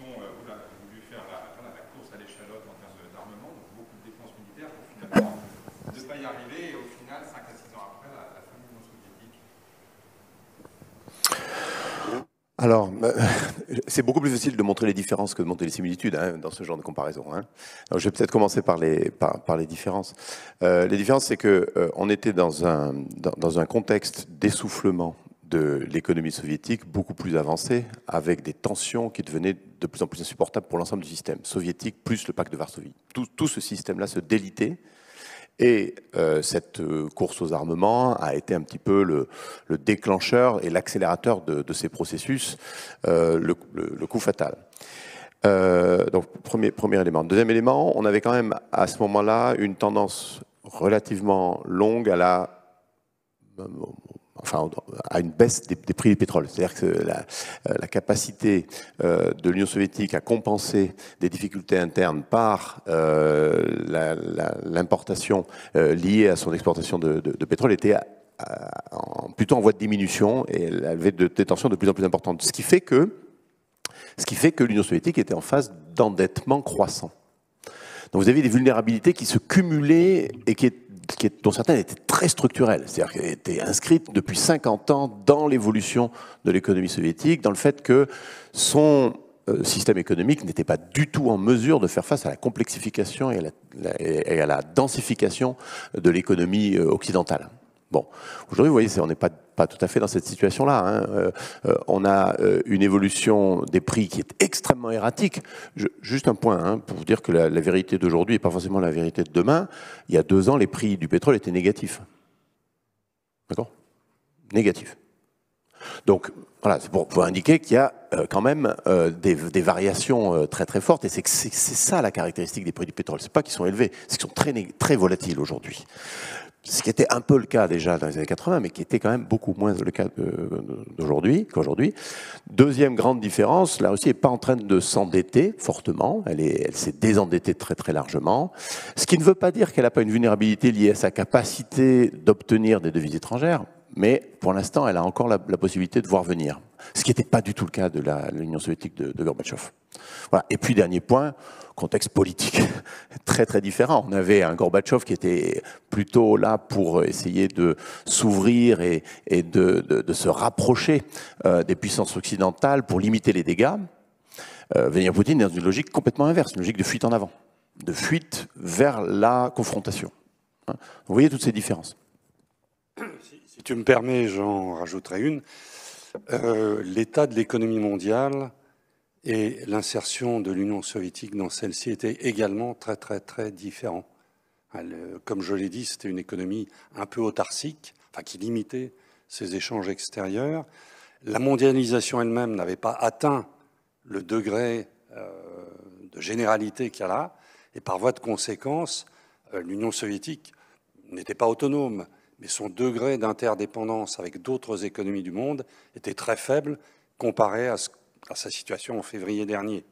voulu faire la course à l'échalote en termes d'armement, donc beaucoup de dépenses militaires pour finalement ne pas y arriver, et au final, 5 à 6 ans après, la fin de l'Union soviétique. Alors, c'est beaucoup plus facile de montrer les différences que de montrer les similitudes dans ce genre de comparaison. Alors, je vais peut-être commencer par les différences. Les différences, c'est qu'on était dans un contexte d'essoufflement de l'économie soviétique beaucoup plus avancé, avec des tensions qui devenaient de plus en plus insupportables pour l'ensemble du système soviétique, plus le pacte de Varsovie. Tout ce système-là se délitait. Et cette course aux armements a été un petit peu le déclencheur et l'accélérateur de ces processus, le coup fatal. Donc, premier élément. Deuxième élément, on avait quand même à ce moment-là une tendance relativement longue à une baisse des prix du pétrole. C'est-à-dire que la capacité de l'Union soviétique à compenser des difficultés internes par l'importation liée à son exportation de pétrole était plutôt en voie de diminution et elle avait des tensions de plus en plus importantes. Ce qui fait que l'Union soviétique était en phase d'endettement croissant. Donc vous avez des vulnérabilités qui se cumulaient et dont certaines étaient très structurelles, c'est-à-dire qu'elles étaient inscrites depuis 50 ans dans l'évolution de l'économie soviétique, dans le fait que son système économique n'était pas du tout en mesure de faire face à la complexification et à la densification de l'économie occidentale. Bon, aujourd'hui, vous voyez, on n'est pas tout à fait dans cette situation-là. On a une évolution des prix qui est extrêmement erratique. Juste un point, pour vous dire que la vérité d'aujourd'hui n'est pas forcément la vérité de demain. Il y a 2 ans, les prix du pétrole étaient négatifs. D'accord ? Négatifs. Donc, voilà, c'est pour indiquer qu'il y a quand même des variations très très fortes. Et c'est ça la caractéristique des prix du pétrole. C'est pas qu'ils sont élevés, c'est qu'ils sont très volatiles aujourd'hui. Ce qui était un peu le cas déjà dans les années 80, mais qui était quand même beaucoup moins le cas qu'aujourd'hui. Deuxième grande différence, la Russie n'est pas en train de s'endetter fortement, elle s'est désendettée très très largement, ce qui ne veut pas dire qu'elle n'a pas une vulnérabilité liée à sa capacité d'obtenir des devises étrangères, mais pour l'instant, elle a encore la possibilité de voir venir, ce qui n'était pas du tout le cas de l'Union soviétique de Gorbatchev. Voilà. Et puis, dernier point, contexte politique très très différent. On avait un Gorbatchev qui était plutôt là pour essayer de s'ouvrir et de se rapprocher des puissances occidentales pour limiter les dégâts. Vladimir Poutine est dans une logique complètement inverse, une logique de fuite en avant, de fuite vers la confrontation. Vous voyez toutes ces différences. Si tu me permets, j'en rajouterai une. L'état de l'économie mondiale et l'insertion de l'Union soviétique dans celle-ci était également très, très, très différent. Comme je l'ai dit, c'était une économie un peu autarcique, qui limitait ses échanges extérieurs. La mondialisation elle-même n'avait pas atteint le degré de généralité qu'il y a là, et par voie de conséquence, l'Union soviétique n'était pas autonome, mais son degré d'interdépendance avec d'autres économies du monde était très faible comparé à sa situation en février dernier.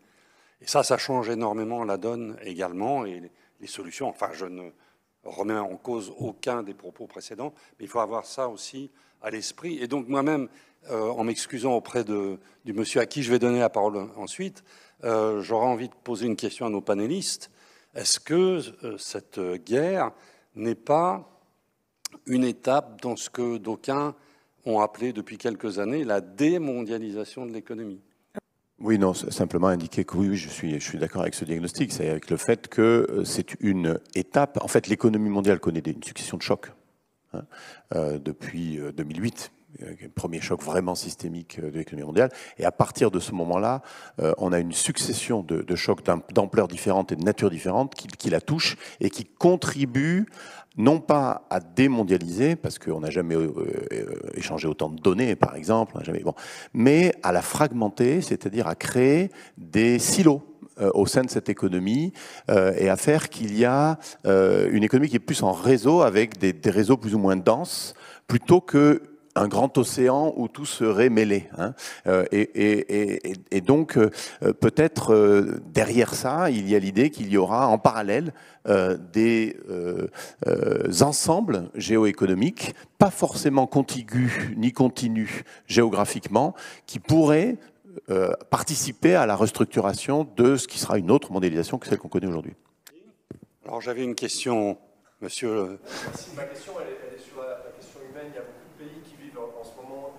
Et ça change énormément la donne également, et les solutions. Enfin, je ne remet en cause aucun des propos précédents, mais il faut avoir ça aussi à l'esprit. Et donc moi-même, en m'excusant auprès du monsieur à qui je vais donner la parole ensuite, j'aurais envie de poser une question à nos panélistes. Est-ce que cette guerre n'est pas une étape dans ce que d'aucuns ont appelé depuis quelques années la démondialisation de l'économie? Oui, non, simplement indiquer que oui, je suis d'accord avec ce diagnostic, c'est avec le fait que c'est une étape. En fait, l'économie mondiale connaît une succession de chocs depuis 2008. Premier choc vraiment systémique de l'économie mondiale. Et à partir de ce moment-là, on a une succession de chocs d'ampleur différente et de nature différente qui la touchent et qui contribuent non pas à démondialiser, parce qu'on n'a jamais échangé autant de données, par exemple, mais à la fragmenter, c'est-à-dire à créer des silos au sein de cette économie et à faire qu'il y a une économie qui est plus en réseau, avec des réseaux plus ou moins denses, plutôt que un grand océan où tout serait mêlé. Et donc, peut-être derrière ça, il y a l'idée qu'il y aura en parallèle des ensembles géoéconomiques, pas forcément contigus ni continus géographiquement, qui pourraient participer à la restructuration de ce qui sera une autre mondialisation que celle qu'on connaît aujourd'hui. Alors j'avais une question, monsieur. Merci. Ma question, elle est sur la question humaine. Il y a beaucoup de pays qui vivent en ce moment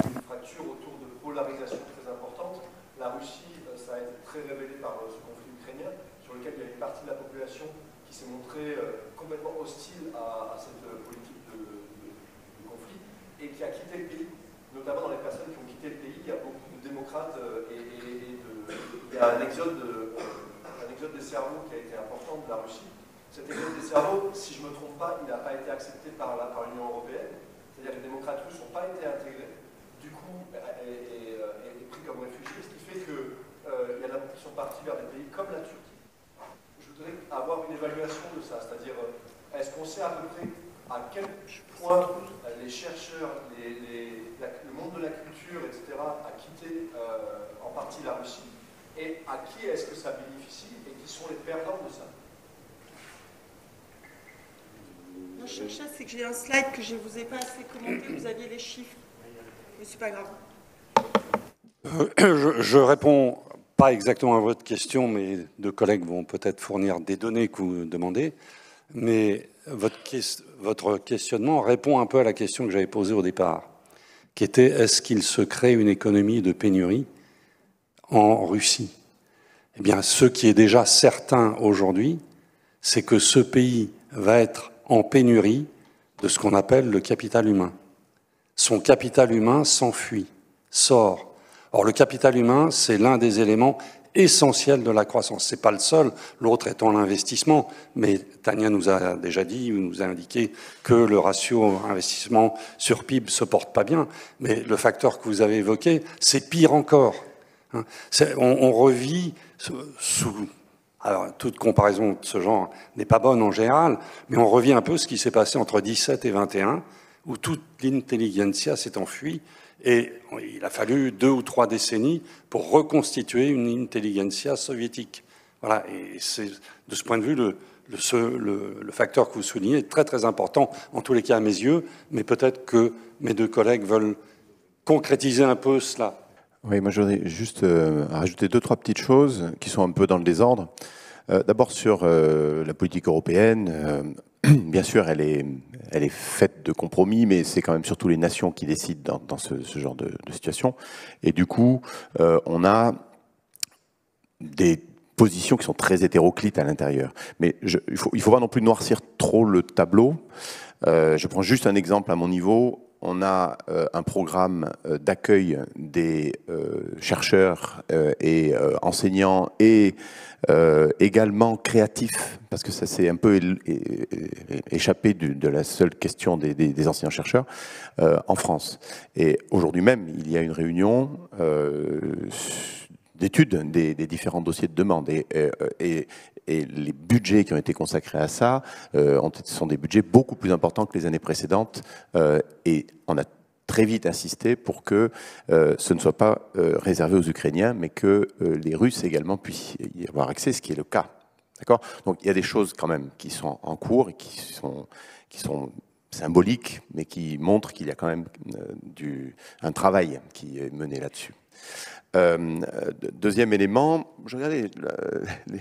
une fracture autour de polarisation très importante. La Russie, ça a été très révélé par ce conflit ukrainien, sur lequel il y a une partie de la population qui s'est montrée complètement hostile à cette politique de conflit et qui a quitté le pays. Notamment dans les personnes qui ont quitté le pays, il y a beaucoup de démocrates il y a un exode des cerveaux qui a été important de la Russie. Cet exode des cerveaux, si je ne me trompe pas, il n'a pas été accepté par l'Union européenne. C'est-à-dire que les démocrates russes n'ont pas été intégrés, du coup, et pris comme réfugiés, ce qui fait qu'il y en a beaucoup qui sont partis vers des pays comme la Turquie. Je voudrais avoir une évaluation de ça, c'est-à-dire, est-ce qu'on sait à peu près à quel point les chercheurs, le monde de la culture, etc., a quitté en partie la Russie, et à qui est-ce que ça bénéficie, et qui sont les perdants de ça? Non, Chacha, c'est que j'ai un slide que je ne vous ai pas assez commenté, vous aviez les chiffres, mais c'est pas grave. Je réponds pas exactement à votre question, mais deux collègues vont peut-être fournir des données que vous demandez, mais votre questionnement répond un peu à la question que j'avais posée au départ, qui était est-ce qu'il se crée une économie de pénurie en Russie? Eh bien, ce qui est déjà certain aujourd'hui, c'est que ce pays va être en pénurie de ce qu'on appelle le capital humain. Son capital humain s'enfuit, sort. Or, le capital humain, c'est l'un des éléments essentiels de la croissance. C'est pas le seul, l'autre étant l'investissement. Mais Tania nous a déjà dit, nous a indiqué que le ratio investissement sur PIB se porte pas bien. Mais le facteur que vous avez évoqué, c'est pire encore. On revit sous... Alors, toute comparaison de ce genre n'est pas bonne en général, mais on revit un peu ce qui s'est passé entre 17 et 21, où toute l'intelligentsia s'est enfuie, et il a fallu 2 ou 3 décennies pour reconstituer une intelligentsia soviétique. Voilà, et c'est de ce point de vue le facteur que vous soulignez est très très important, en tous les cas à mes yeux, mais peut-être que mes deux collègues veulent concrétiser un peu cela. Oui, moi je voudrais juste rajouter 2-3 petites choses qui sont un peu dans le désordre. D'abord sur la politique européenne, bien sûr elle est faite de compromis, mais c'est quand même surtout les nations qui décident dans ce genre de situation. Et du coup, on a des positions qui sont très hétéroclites à l'intérieur. Mais il faut pas non plus noircir trop le tableau. Je prends juste un exemple à mon niveau. On a un programme d'accueil des chercheurs et enseignants et également créatifs, parce que ça s'est un peu échappé de la seule question des enseignants-chercheurs en France. Et aujourd'hui même, il y a une réunion d'études des différents dossiers de demande. Et les budgets qui ont été consacrés à ça sont des budgets beaucoup plus importants que les années précédentes. Et on a très vite insisté pour que ce ne soit pas réservé aux Ukrainiens, mais que les Russes également puissent y avoir accès, ce qui est le cas D'accord ? Donc il y a des choses quand même qui sont en cours et qui sont symboliques, mais qui montrent qu'il y a quand même un travail qui est mené là-dessus. Deuxième élément, je regardais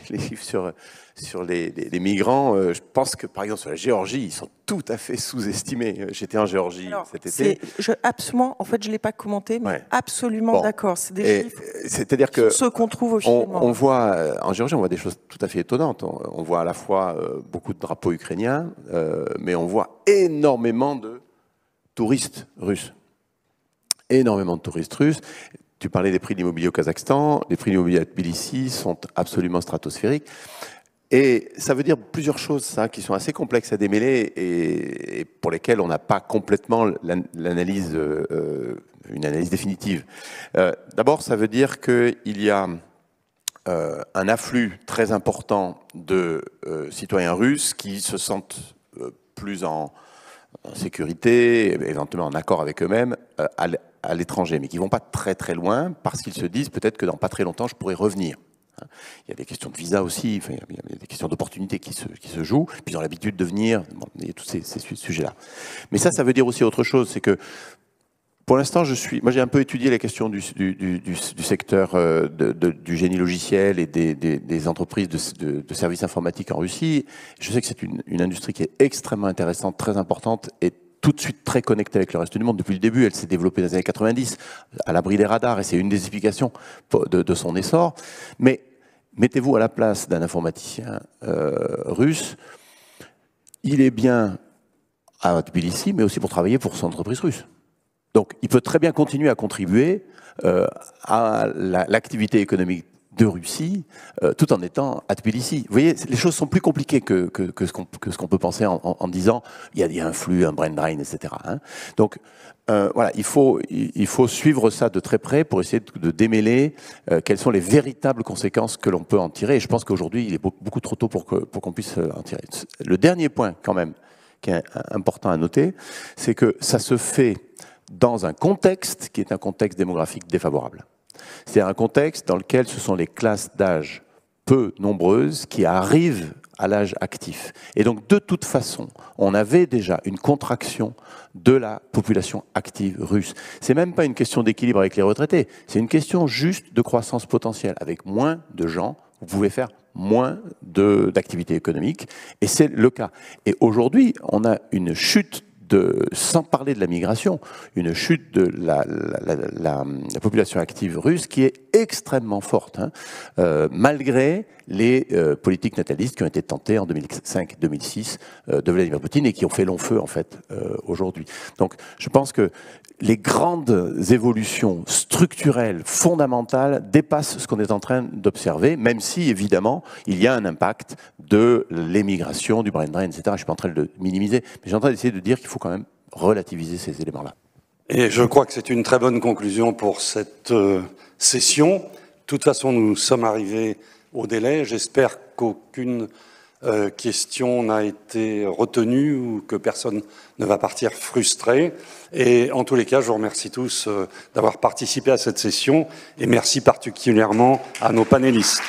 les chiffres sur les migrants. Je pense que, par exemple, sur la Géorgie, ils sont tout à fait sous-estimés. J'étais en Géorgie cet été. Absolument, en fait, je ne l'ai pas commenté, mais absolument d'accord. C'est des chiffres. C'est-à-dire que ceux qu'on trouve officiellement. On voit, en Géorgie, on voit des choses tout à fait étonnantes. On voit à la fois beaucoup de drapeaux ukrainiens, mais on voit énormément de touristes russes. Énormément de touristes russes. Tu parlais des prix de l'immobilier au Kazakhstan, les prix de l'immobilier à Tbilissi sont absolument stratosphériques. Et ça veut dire plusieurs choses, ça, qui sont assez complexes à démêler et pour lesquelles on n'a pas complètement une analyse définitive. D'abord, ça veut dire qu'il y a un afflux très important de citoyens russes qui se sentent plus en sécurité, éventuellement en accord avec eux-mêmes, à l'étranger, mais qui ne vont pas très très loin parce qu'ils se disent peut-être que dans pas très longtemps je pourrais revenir. Il y a des questions de visa aussi, il y a des questions d'opportunités qui se jouent, puis ils ont l'habitude de venir, bon, il y a tous ces sujets-là. Mais ça veut dire aussi autre chose, c'est que pour l'instant, moi j'ai un peu étudié la question du secteur du génie logiciel et des entreprises de services informatiques en Russie. Je sais que c'est une industrie qui est extrêmement intéressante, très importante et tout de suite très connectée avec le reste du monde. Depuis le début, elle s'est développée dans les années 90, à l'abri des radars, et c'est une des explications de son essor. Mais mettez-vous à la place d'un informaticien russe, il est bien à Tbilissi, mais aussi pour travailler pour son entreprise russe. Donc, il peut très bien continuer à contribuer à l'activité économique de Russie, tout en étant à Tbilissi. Vous voyez, les choses sont plus compliquées que ce qu'on peut penser en disant il y a un flux, un brain drain, etc. Hein. Donc, voilà, il faut suivre ça de très près pour essayer de démêler quelles sont les véritables conséquences que l'on peut en tirer. Et je pense qu'aujourd'hui, il est beaucoup trop tôt pour qu'on puisse en tirer. Le dernier point, quand même, qui est important à noter, c'est que ça se fait dans un contexte qui est un contexte démographique défavorable. C'est un contexte dans lequel ce sont les classes d'âge peu nombreuses qui arrivent à l'âge actif. Et donc, de toute façon, on avait déjà une contraction de la population active russe. C'est même pas une question d'équilibre avec les retraités, c'est une question juste de croissance potentielle. Avec moins de gens, vous pouvez faire moins d'activité économique, et c'est le cas. Et aujourd'hui, on a une chute sans parler de la migration, une chute de la population active russe qui est extrêmement forte, hein, malgré les politiques natalistes qui ont été tentées en 2005-2006 de Vladimir Poutine et qui ont fait long feu en fait aujourd'hui. Donc je pense que les grandes évolutions structurelles, fondamentales, dépassent ce qu'on est en train d'observer, même si, évidemment, il y a un impact de l'émigration, du brain drain, etc. Je ne suis pas en train de le minimiser, mais j'ai en train d'essayer de dire qu'il faut quand même relativiser ces éléments-là. Et je crois que c'est une très bonne conclusion pour cette session. De toute façon, nous sommes arrivés au délai. J'espère qu'aucune question n'a été retenue ou que personne ne va partir frustré. Et en tous les cas, je vous remercie tous d'avoir participé à cette session et merci particulièrement à nos panélistes.